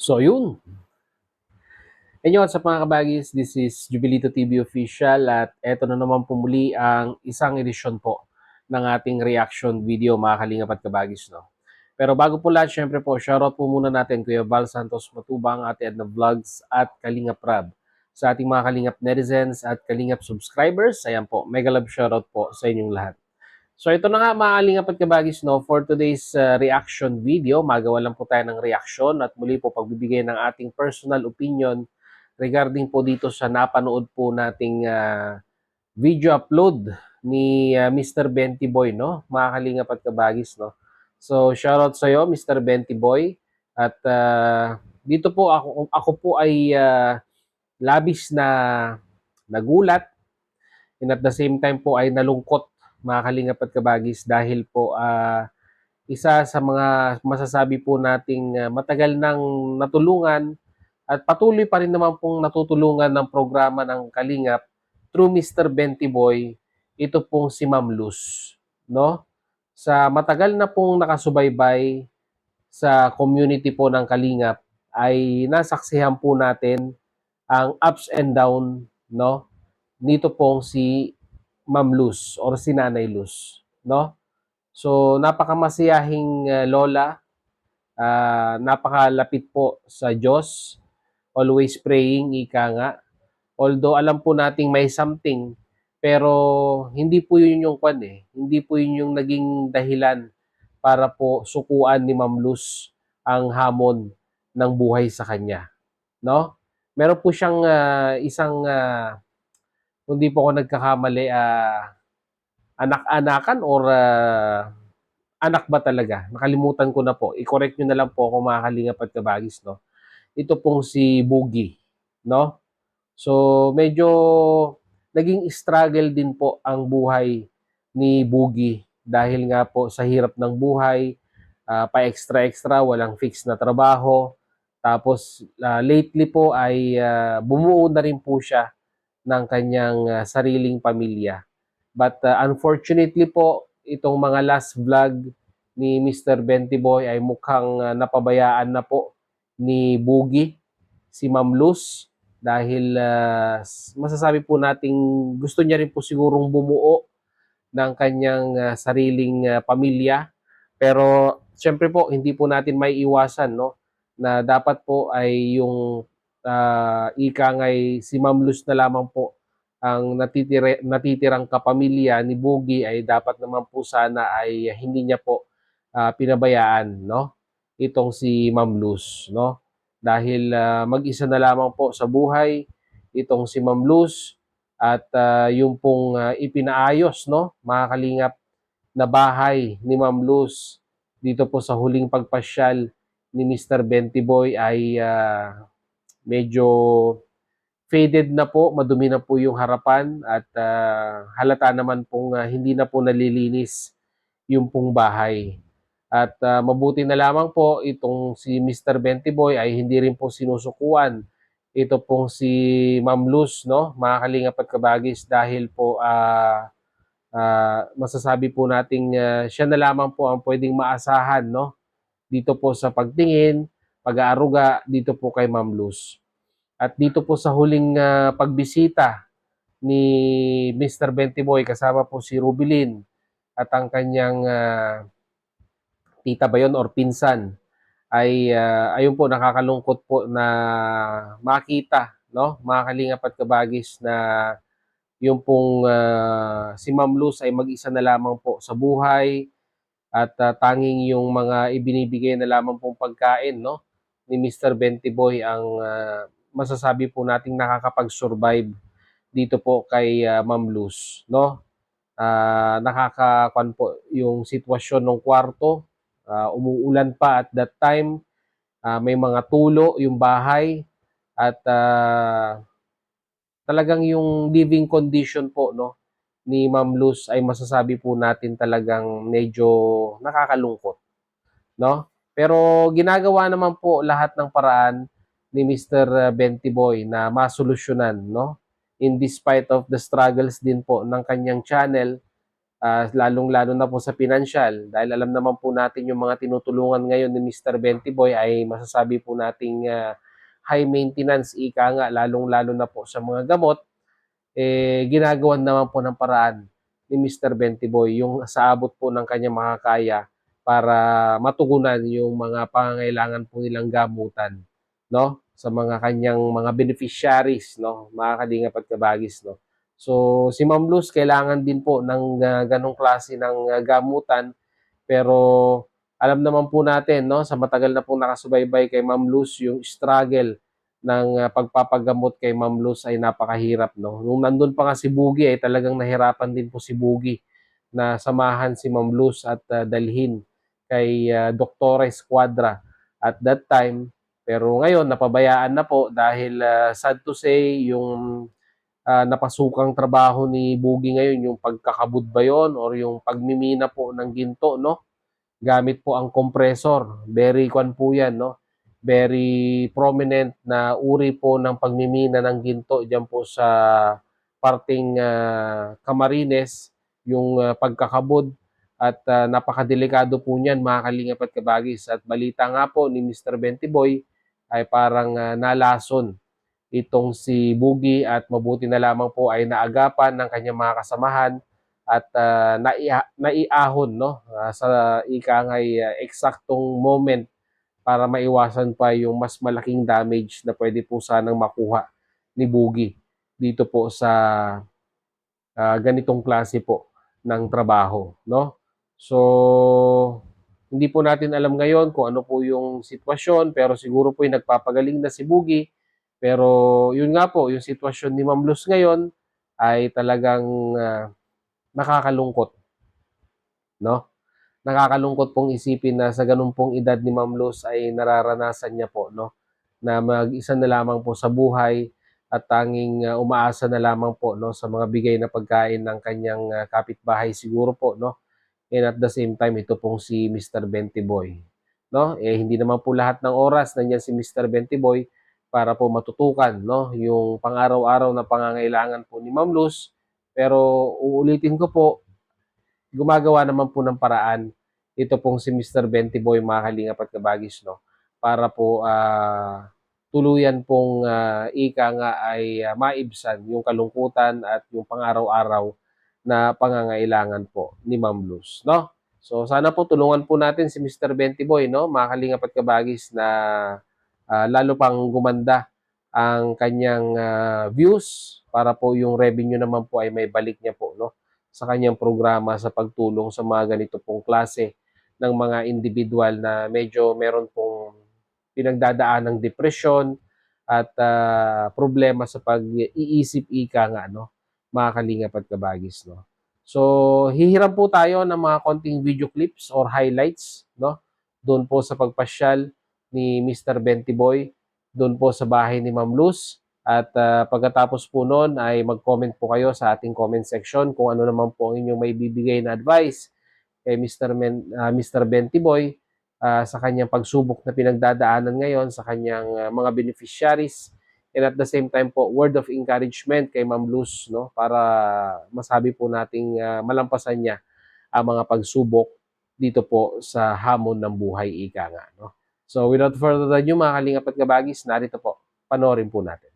So yun. Ayun sa mga kabagis, this is Jubilito TV Official at eto na naman po muli ang isang edisyon po ng ating reaction video mga kalingap at kabagis. No? Pero bago po lahat, syempre po, shoutout po muna natin Kuya Val Santos Matubang, Ate Edna Vlogs at Kalingap Rab. Sa ating mga kalingap netizens at kalingap subscribers, ayan po, mega love shoutout po sa inyong lahat. So ito na nga mga kalingap at kabagis, no, for today's reaction video, magawa lang po tayo ng reaction at muli po pagbibigay ng ating personal opinion regarding po dito sa napanood po nating video upload ni Mr. Benty Boy, no? Mga kalingap at kabagis, no? So, shoutout sa iyo, Mr. Benty Boy. At dito po ako po ay labis na nagulat and at the same time po ay nalungkot mga kalingap at kabagis dahil po isa sa mga masasabi po nating matagal nang natulungan at patuloy pa rin naman pong natutulungan ng programa ng Kalingap through Mr. Benty Boy, ito pong si Ma'am Luz, no? Sa matagal na pong nakasubaybay sa community po ng Kalingap ay nasaksihan po natin ang ups and down, no? Nito pong si Ma'am Luz or si Nanay Luz, no? So napakamasiyahing lola, napakalapit po sa Diyos, always praying, ika nga. Although alam po nating may something, pero hindi po yun yung kwan eh. Hindi po yun yung naging dahilan para po sukuan ni Ma'am Luz ang hamon ng buhay sa kanya. No? Meron po siyang isang, kung di po ako nagkakamali, anak-anakan or anak ba talaga? Nakalimutan ko na po. I-correct nyo na lang po kung mga kalingap at kabagis. No? Ito pong si Boogie. No? So medyo naging struggle din po ang buhay ni Boogie dahil nga po sa hirap ng buhay, pa-extra-extra, walang fixed na trabaho. Tapos lately po ay bumuo na rin po siya ng kanyang sariling pamilya. But unfortunately po, itong mga last vlog ni Mr. Benty Boy ay mukhang napabayaan na po ni Boogie, si Ma'am Luz, dahil masasabi po nating gusto niya rin po sigurong bumuo ng kanyang sariling pamilya. Pero syempre po, hindi po natin may iwasan, no, na dapat po ay yung ika nga'y si Ma'am Luz na lamang po ang natitirang kapamilya ni Boogie, ay dapat naman po sana ay hindi niya po pinabayaan, no, itong si Ma'am Luz, no, dahil mag-isa na lamang po sa buhay itong si Ma'am Luz at yung pong ipinaayos, no, mga kalingap, na bahay ni Ma'am Luz dito po sa huling pagpasyal ni Mr. Benty Boy ay medyo faded na po, madumi na po yung harapan at halata naman pong hindi na po nalilinis yung pong bahay. At mabuti na lamang po itong si Mr. Benty Boy ay hindi rin po sinusukuan ito pong si Ma'am Luz, no, mga kalingap at kabagis, dahil po masasabi po nating siya na lamang po ang pwedeng maasahan, no, dito po sa pagtingin, pag-aaruga dito po kay Ma'am Luz. At dito po sa huling pagbisita ni Mr. Benty Boy, kasama po si Rubilin at ang kanyang tita ba yun or pinsan, ay ayun po, nakakalungkot po na makita, no, mga kalingap at kabagis, na yung pong si Ma'am Luz ay mag-isa na lamang po sa buhay at tanging yung mga ibinibigay na lamang pong pagkain, no, ni Mr. Benty Boy ang masasabi po nating nakakapag-survive dito po kay Ma'am Luz, no. Nakakakuan po yung sitwasyon ng kwarto, umuulan pa at that time, may mga tulo yung bahay at talagang yung living condition po, no, ni Ma'am Luz ay masasabi po natin talagang medyo nakakalungkot, no? Pero ginagawa naman po lahat ng paraan ni Mr. Benty Boy na masolusyunan, no? In despite of the struggles din po ng kanyang channel, lalong-lalo na po sa pinansyal dahil alam naman po natin yung mga tinutulungan ngayon ni Mr. Bentiboy ay masasabi po nating high maintenance ika nga, lalong-lalo na po sa mga gamot, ginagawan naman po ng paraan ni Mr. Bentiboy yung sa abot po ng kanyang makakaya para matugunan yung mga pangangailangan po nilang gamutan, no? Sa mga kanyang mga beneficiaries, no? Mga kalingap at kabagis, no? So, si Ma'am Luz kailangan din po ng ganong klase ng gamutan, pero alam naman po natin, no, sa matagal na pong nakasubaybay kay Ma'am Luz, yung struggle ng pagpapagamot kay Ma'am Luz ay napakahirap, no. Nung nandun pa nga si Boogie ay talagang nahirapan din po si Boogie na samahan si Ma'am Luz at dalhin kay Doktora Escuadra at that time. Pero ngayon napabayaan na po dahil sad to say yung napasukang trabaho ni Boogie ngayon yung pagkakabud ba yun or yung pagmimina po ng ginto, no? Gamit po ang compressor. Very kwan po yan, no? Very prominent na uri po ng pagmimina ng ginto diyan po sa parting Camarines, yung pagkakabod at napakadelikado po niyan mga kalingap at kabagis. At balita nga po ni Mr. Bentiboy ay parang nalason itong si Boogie at mabuti na lamang po ay naagapan ng kanyang mga kasamahan at naiahon, no, sa ika nga'y eksaktong moment para maiwasan pa yung mas malaking damage na pwede po sanang makuha ni Boogie dito po sa ganitong klase po ng trabaho, no? So, hindi po natin alam ngayon kung ano po yung sitwasyon, pero siguro po yung nagpapagaling na si Boogie. Pero yun nga po, yung sitwasyon ni Ma'am Luz ngayon ay talagang nakakalungkot, no? Nakakalungkot pong isipin na sa ganun pong edad ni Ma'am Luz ay nararanasan niya po, no, na mag-isa na lamang po sa buhay at tanging umaasa na lamang po, no, sa mga bigay na pagkain ng kanyang kapitbahay siguro po, no. And at the same time, ito pong si Mr. Bentiboy, no? Hindi naman po lahat ng oras nandiyan si Mr. Bentiboy para po matutukan, no, yung pang-araw-araw na pangangailangan po ni Ma'am Luz. Pero uulitin ko po, gumagawa naman po ng paraan ito pong si Mr. Bentiboy mga kalingap at kabagis, no, para po tuluyan pong ika nga ay maibsan yung kalungkutan at yung pang-araw-araw na pangangailangan po ni Ma'am Luz, no? So sana po tulungan po natin si Mr. Bentiboy, no, mga kalingap at kabagis na lalo pang gumanda ang kanyang views para po yung revenue naman po ay may balik niya po, no, sa kanyang programa sa pagtulong sa mga ganito pong klase ng mga individual na medyo meron pong pinagdadaan ng depresyon at problema sa pag-iisip ika nga, no, mga kalingap at kabagis, no. So, hihiram po tayo ng mga konting video clips or highlights, no, doon po sa pagpasyal ni Mr. Bentiboy, doon po sa bahay ni Ma'am Luz. At pagkatapos po noon ay mag-comment po kayo sa ating comment section kung ano naman po ang inyong may bibigay na advice kay Mr. Bentiboy sa kanyang pagsubok na pinagdadaanan ngayon sa kanyang mga beneficiaries. And at the same time po, word of encouragement kay Ma'am Luz, no, para masabi po nating malampasan niya ang mga pagsubok dito po sa hamon ng buhay ika nga, no. So without further ado mga kalingap at kabagis, narito po, panoorin po natin.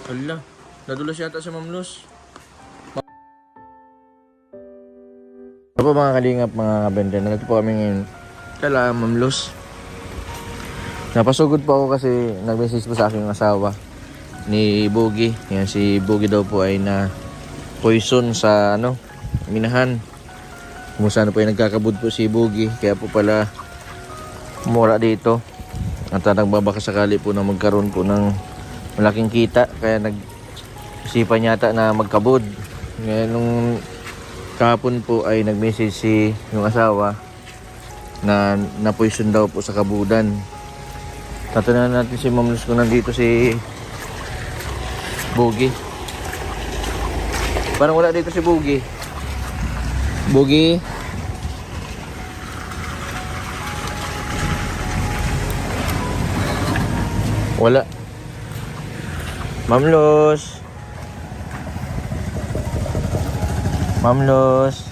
Hala, nadulas yata si Ma'am Luz. Ano po mga kalingap, mga kabender, nandito po kami ngayon kala Ma'am Luz. Napasugod po ako kasi nag-message po sa aking asawa ni Boogie. Yan, si Boogie daw po ay na poison sa minahan. Kung saan po ay nagkakabud po si Boogie, kaya po pala mura dito. At nagbabaka sakali po na magkaroon po ng malaking kita, kaya nag-isipan yata na magkabud. Ngayon nung kahapon po ay nag-message si yung asawa na napoison daw po sa kabudan. Tatanungin natin si Ma'am Luz kung nandito si Boogie. Parang wala dito si Boogie. Boogie? Wala. Ma'am Luz? Ma'am Luz.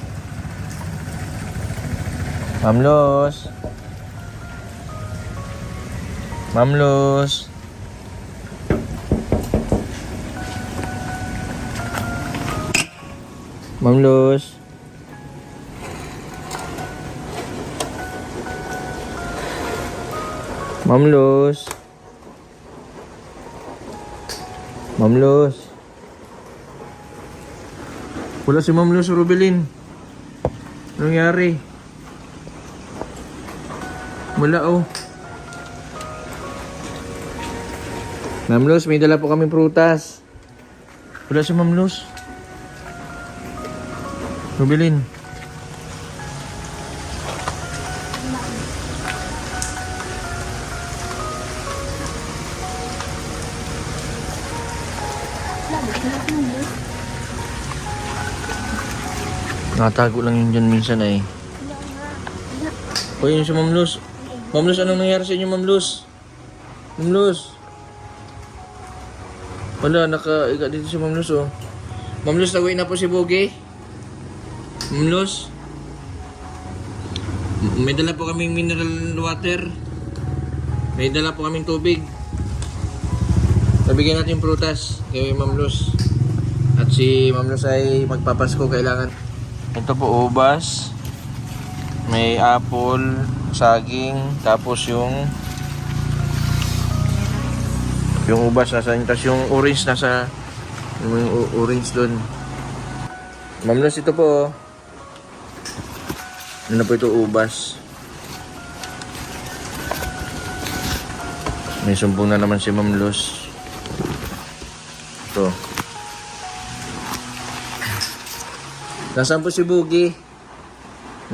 Ma'am Luz. Ma'am Luz. Ma'am Luz. Ma'am Luz. Ma'am Luz. Wala si Ma'am Luz, Rubelin. Anong nangyari? Wala oh. Ma'am Luz, may dala po kaming prutas. Wala si Ma'am Luz. Rubelin. Nakatago lang yun dyan minsan ay. O yun si Ma'am Luz. Ma'am Luz, anong nangyari sa inyo, Ma'am Luz? Ma'am Luz. Wala, naka-iga dito si Ma'am Luz oh. Ma'am Luz, taguin na po si Bogi. Ma'am Luz. May dala po kaming mineral water. May dala po kaming tubig. Nabigyan natin yung prutas kay Ma'am Luz. At si Ma'am Luz ay magpapasko kailangan. Ito po ubas. May apple, saging, tapos yung ubas nasa, tapos yung orange nasa, yung orange doon. Ma'am Luz, ito po. Ano po ito, ubas. May sumbong na naman si Ma'am Luz. Ito. Nasaan po si Bogi?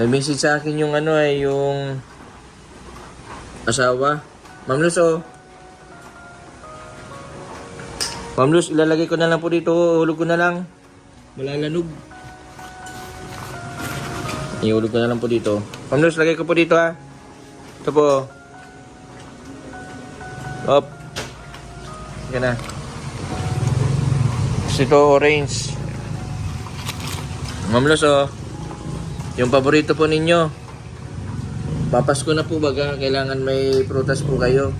Nag-message sa akin yung ano ay yung asawa. Ma'am Luz oh. Ma'am Luz, ilalagay ko na lang po dito. Hulog ko na lang. Malalanog. Ihulog ko na lang po dito. Ma'am Luz, lagay ko po dito ha. Ito po. Up. Yan na. Ito orange. Ma'am Luz oh. Yung paborito po ninyo. Papasko na po baga. Kailangan may prutas po kayo.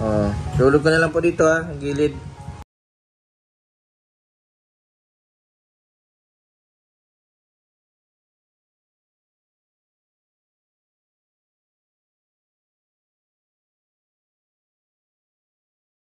Oh, hulog ko na lang po dito ha. Ang gilid.